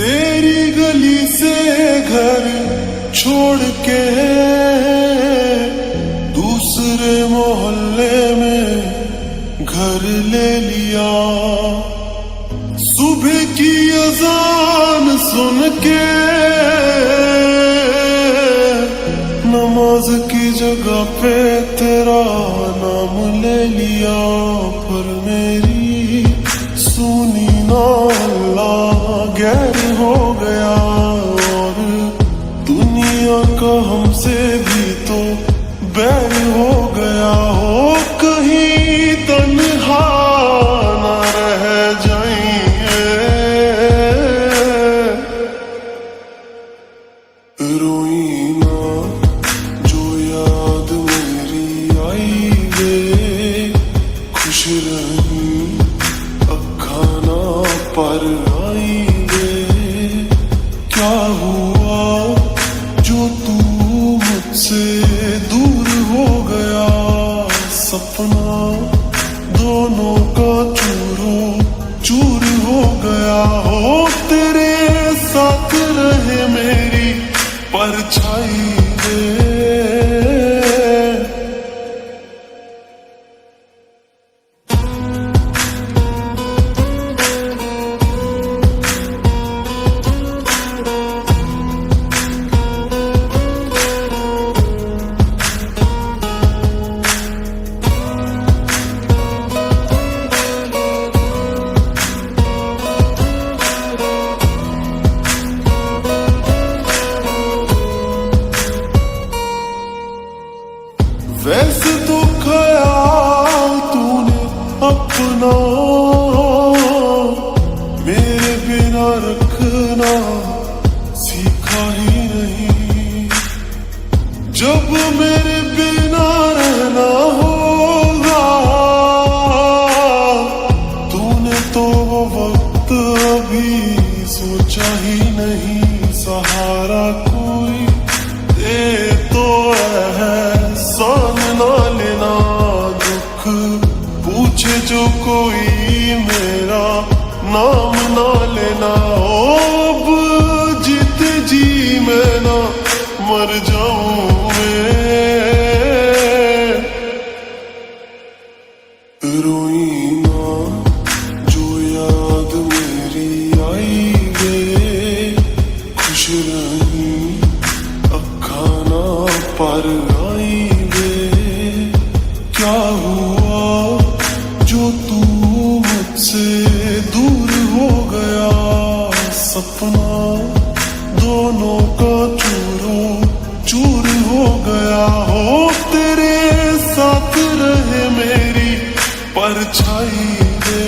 तेरी गली से घर छोड़ के दूसरे मोहल्ले में घर ले लिया। सुबह की अजान सुन के नमाज की जगह पे तेरा नाम ले लिया। पर मेरी सुनी ना अल्लाह गैर हो गया, और दुनिया का हमसे भी तो बैर हो गया। हो कहीं तन्हा ना रह जाएंगे, रोई ना जो याद मेरी आई वे, खुश रही अखा ना पर आई वे। क्या हुआ जो तू मुझसे दूर हो गया, सपना दोनों का चूरो चूर हो गया। हो तेरे साथ रहे मेरी परछाई वे। वैसे तो ख्याल तूने अपना मेरे बिना रखना सीखा ही नहीं। जब मेरे बिना रहना होगा तूने तो वो वक्त अभी सोचा ही नहीं। सहारा कोई दे तो एहसान ना लेना, दुख पूछे जो कोई मेरा नाम ना लेना। अब जीते जी मैं ना मर जाऊं मैं, रोई ना जो याद मेरी आई वे, खुश रही अखा ना पर आई वे। क्या हुआ जो तू मुझसे दूर हो गया, सपना दोनों का चूरो चूर हो गया। हो तेरे साथ रहे मेरी परछाई वे।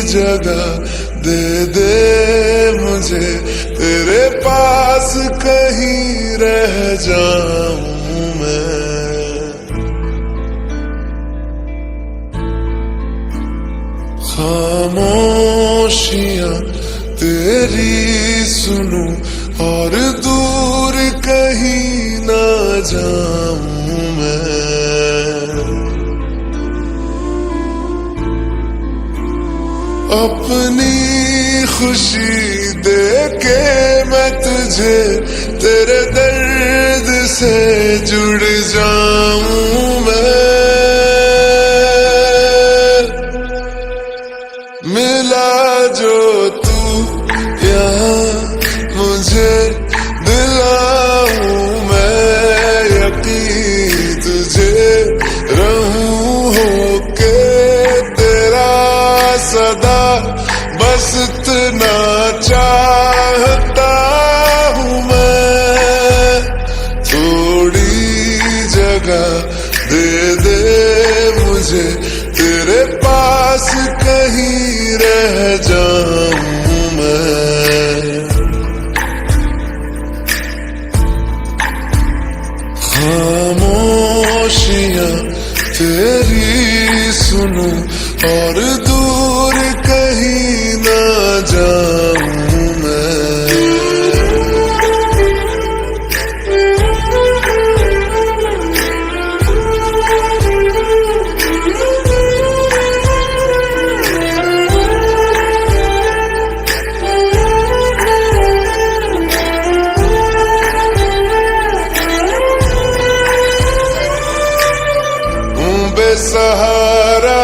जगह दे दे मुझे तेरे पास, कहीं रह जाऊं मैं। खामोशियां तेरी सुनूं और दूर कहीं ना जाऊं मैं। अपनी खुशी दे के मैं तुझे तेरे दर्द से जुड़ जाऊं मैं। मिला जो तू यहाँ मुझे दिलाऊं मैं यकीन तुझे रहूं होके तेरा सदा, बस इतना चाहता हूँ मैं। थोड़ी जगह दे दे मुझे तेरे पास, कहीं रह जाऊं मैं। खामोश खामोशियां तेरी सुनूं और दूर कहीं ना जाऊं मैं। बेसहारा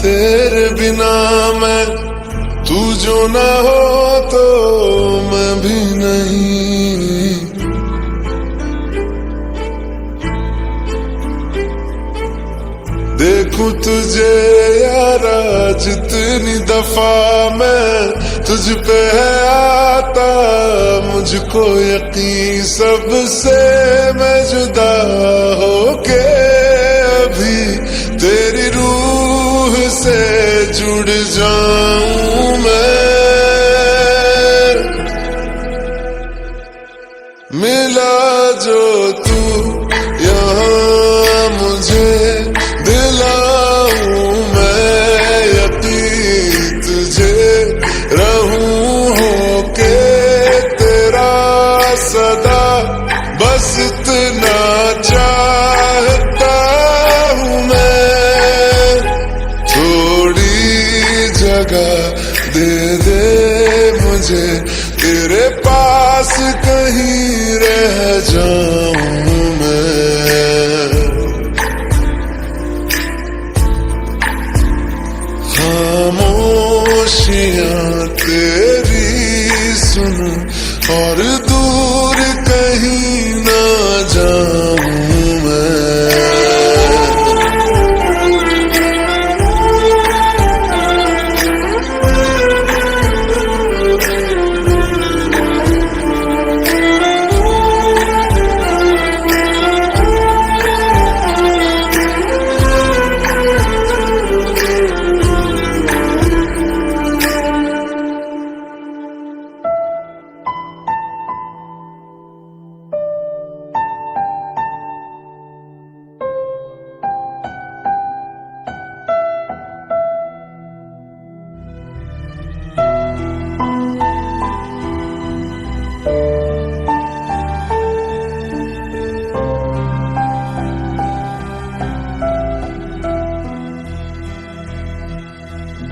तेरे बिना मैं, तू जो ना हो तो मैं भी नहीं। देखूं तुझे यारा जितनी दफा मैं तुझ पे है आता, मुझको यकीन सबसे मैं जुदा होके अभी तेरी रूह से जुड़ जाऊं मैं। मिला जो तू यहाँ मुझे दिलाऊं मैं यकीन तुझे रहूं होके तेरा सदा, बस इतना चाहता हूँ मैं। थोड़ी जगह दे मुझे तेरे पास, कहीं रह जाऊं मैं। खामोशियां तेरी सुनूं और दूर कहीं ना जाऊं मैं।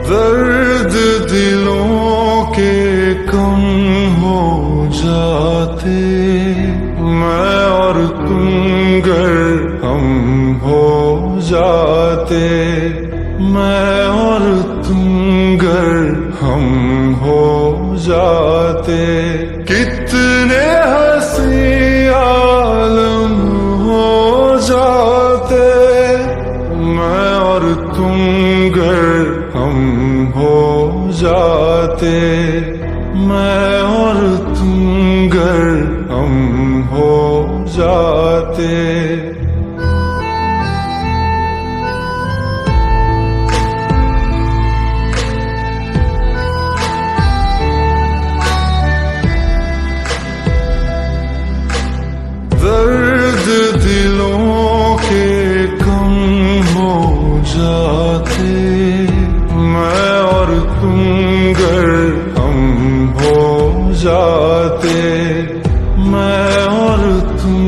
दर्द दिलों के कम हो जाते, मैं और तुम गर हम हो जाते, मैं और तुम गर हम हो जाते। कितने हंसी आलम हो जाते, मैं और तुम गर हम हो जाते, मैं और तुम गर हम हो जाते। दर्द दिलों के कम हो जाते, मैं और तुम गर हम हो जाते, मैं और तुम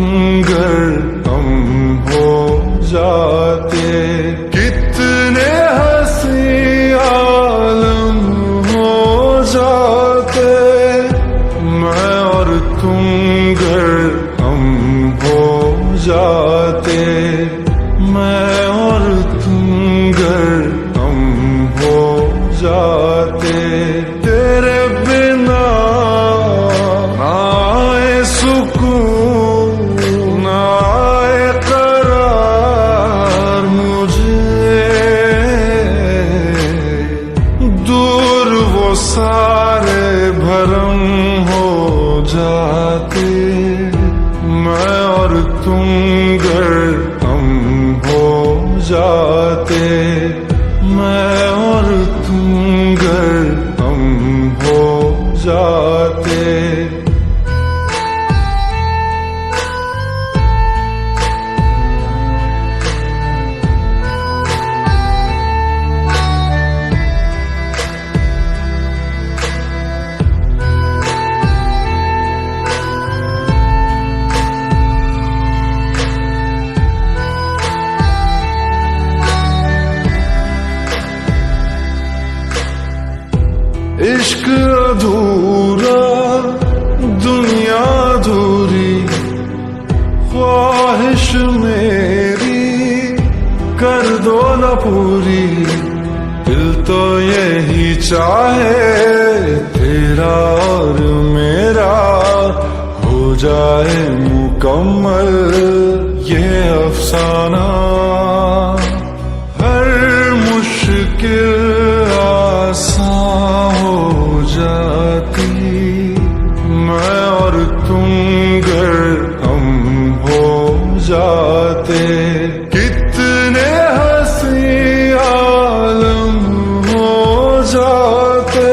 गर हम हो जाते। कितने हंसी आलम हो जाते, मैं और तुम गर हम हो जाते, मैं और तुम गर हम हो जाते। तेरे बिना ना आए सुकून, ना आए करार मुझे, दूर वो सारे भरम हो जाते, मैं और तुम गर हम हो जाते, मैं और तुम गर हम हो जाते। पूरी, दिल तो यही चाहे तेरा और मेरा हो जाए मुकम्मल ये अफसाना। हर मुश्किल आसान हो जाती, मैं और तुम गर हम हो जाते। कितने हंसी आलम हो जाते,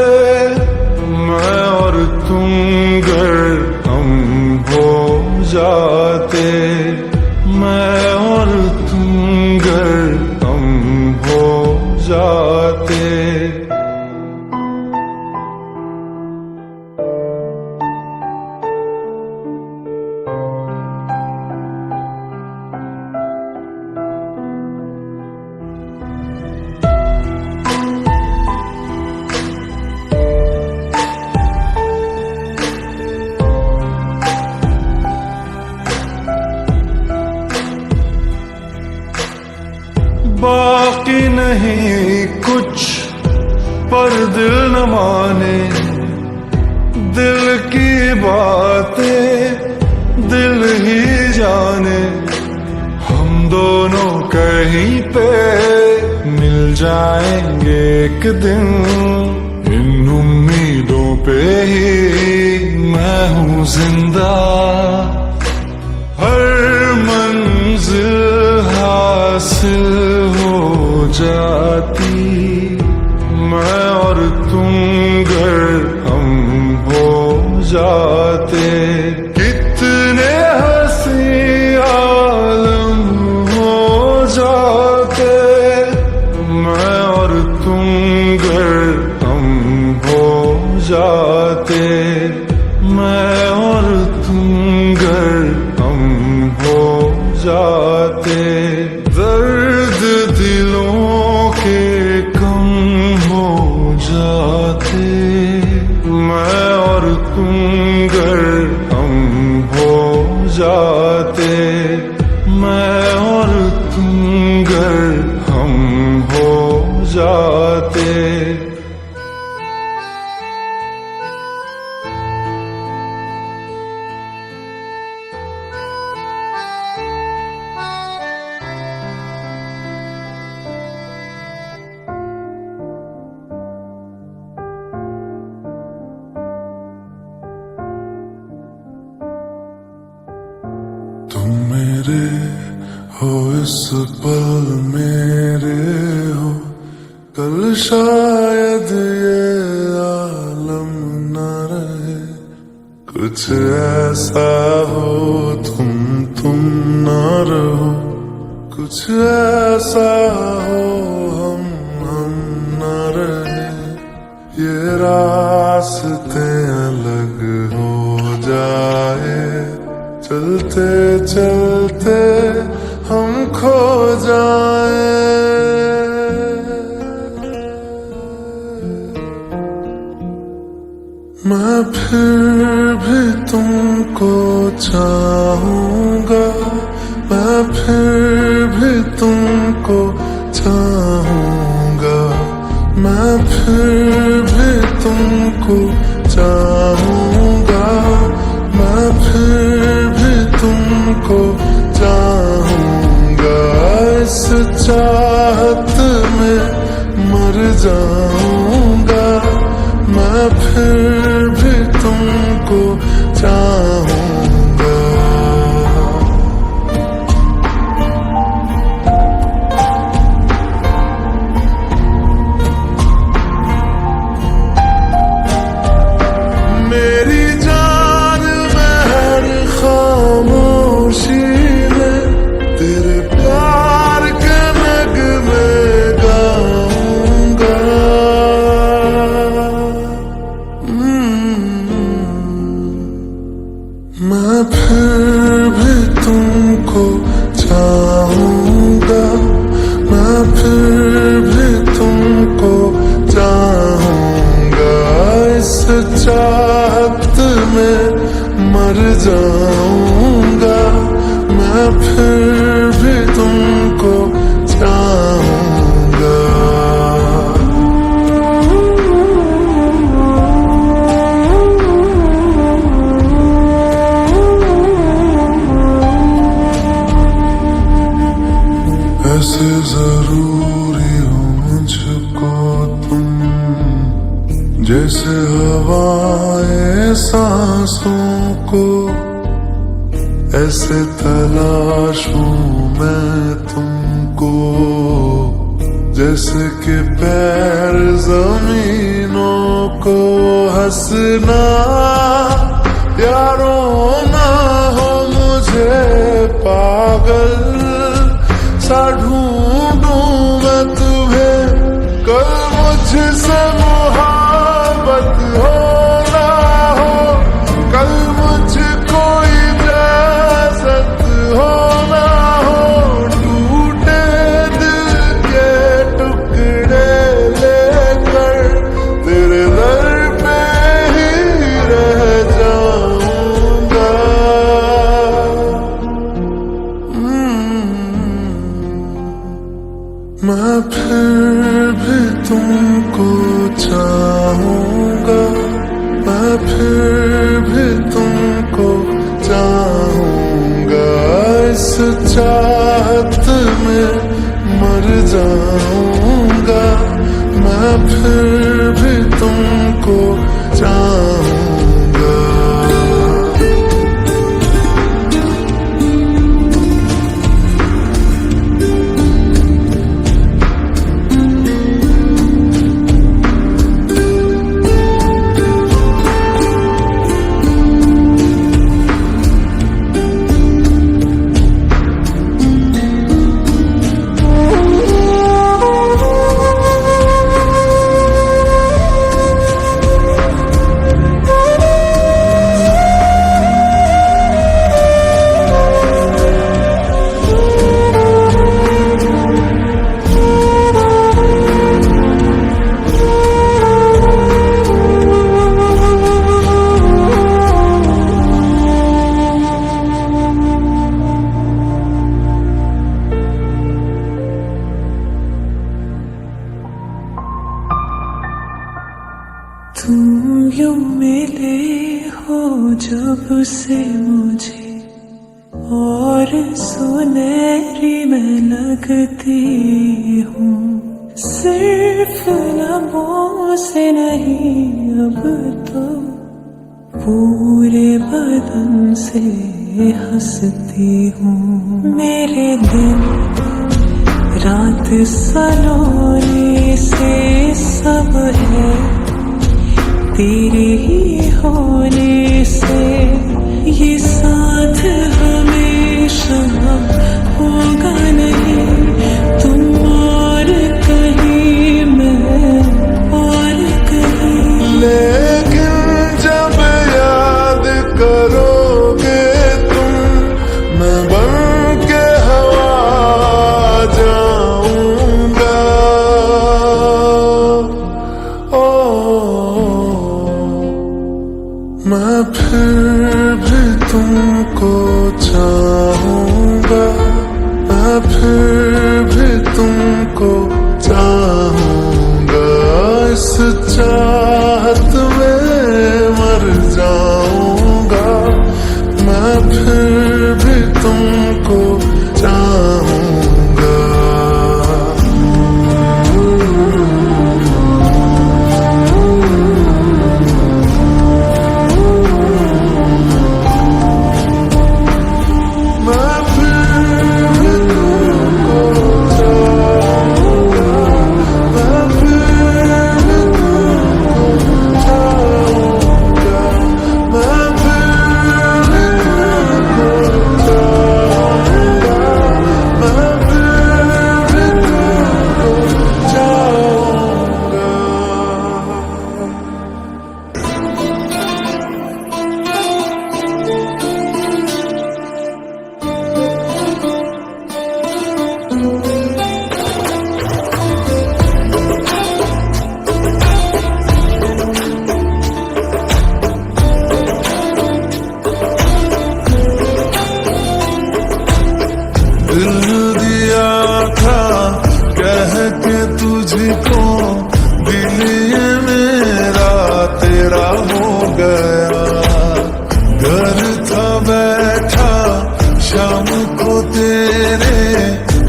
मैं और तुम गर हम हो जाते। मैं और तुम गर हम हो जाते। बाकी नहीं कुछ पर दिल न माने, दिल की बातें दिल ही जाने। हम दोनों कहीं पे मिल जाएंगे एक दिन, इन उम्मीदों पे ही मैं हूँ जिंदा। हर मंजिल हासिल हो जाती, मैं और तुम गर हम हो जाते। कितने हंसी आलम हो जाते, मैं और तुम गर हम हो जाते। मैं और तुम गर हम हो जाते। दर्द दिलों के कम हो जाते, मैं और तुम गर हम हो जाते। मैं और तुम गर हम हो जाते। तुम मेरे हो इस पल मेरे हो, कल शायद ये आलम न रहे। कुछ ऐसा हो तुम न रहो, कुछ ऐसा हो हम न रहे। ये रास्ते अलग हो जाए, चलते चलते हम खो जाए। मैं फिर भी तुमको चाहूंगा, मैं फिर भी तुमको चाहूंगा। मैं फिर भी तुमको चाहूंगा, मैं फिर भी तुमको चाहूंगा। इस चाहत में मर जाऊंगा, मैं फिर भी तुमको चाहूंगा। मेरी जान में हर खामोशी में तेरे प्यार के नगमे गाऊंगा। मैं फिर भी तुमको चाहूंगा, मैं फिर भी तुमको चाहूंगा। इस चाहत में मर जाऊंगा, मैं फिर भी तुमको चाहूंगा। जरूरी हो मुझको तुम, जैसे हवाएं सांसों को, ऐसे तलाशूं मैं तुमको, जैसे कि पैर जमीनों को। हंसना यारों ना हो मुझे पागल सा ढूंढूं मैं तुम्हें, कल मुझसे मोहब्बत हो ना हो, कल मुझको इजाजत हो ना हो, टूटे दिल के टुकड़े लेकर तेरे दर पे ही रह जाऊंगा। मैं फिर भी तुमको चाहूंगा, मैं फिर भी तुमको चाहूंगा, इस चाहत में मर जाऊंगा। मैं फिर भी तुमको चाहूंगा। तुम यूं मिले हो जब से मुझे, और सुनहरी मैं लगती हूँ, सिर्फ लबों से नहीं अब तो पूरे बदन से हंसती हूँ। मेरे दिन रात सलोने से सब है तेरे ही होने से, ये साथ हमेशा होगा नहीं, तुम और कहीं मैं और कहीं। लेकिन जब याद करोगे तुम, मैं बन के हवा जाऊंगा। मैं फिर भी तुमको चाहूंगा, मैं फिर भी तुमको चाहूंगा, इस चाहत में मर जाऊंगा। मैं फिर भी तुमको चाहूंगा।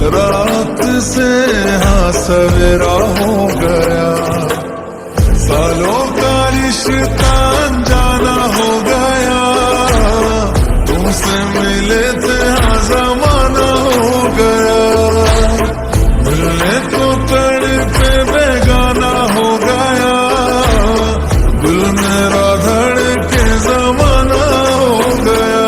रात से हाँ सवेरा हो गया, सालों का रिश्ता अनजाना हो गया, तुमसे मिले थे हाँ जमाना हो गया, मिलने को तड़पे बेगाना हो गया, दिल मेरा धड़के जमाना हो गया।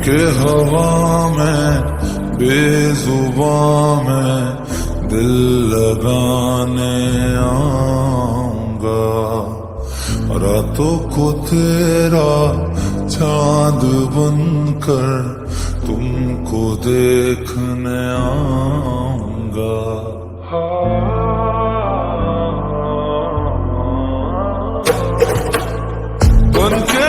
के हवा में बेजुबां में दिल लगाने आऊंगा, रातों को तेरा चांद बनकर तुमको देखने आऊंगा। बनके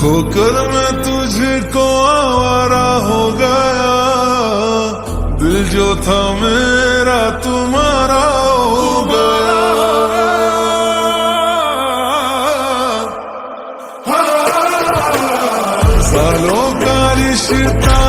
खोकर मैं तुझको आवारा हो गया, दिल जो था मेरा तुम्हारा हो गया। सालों का रिश्ता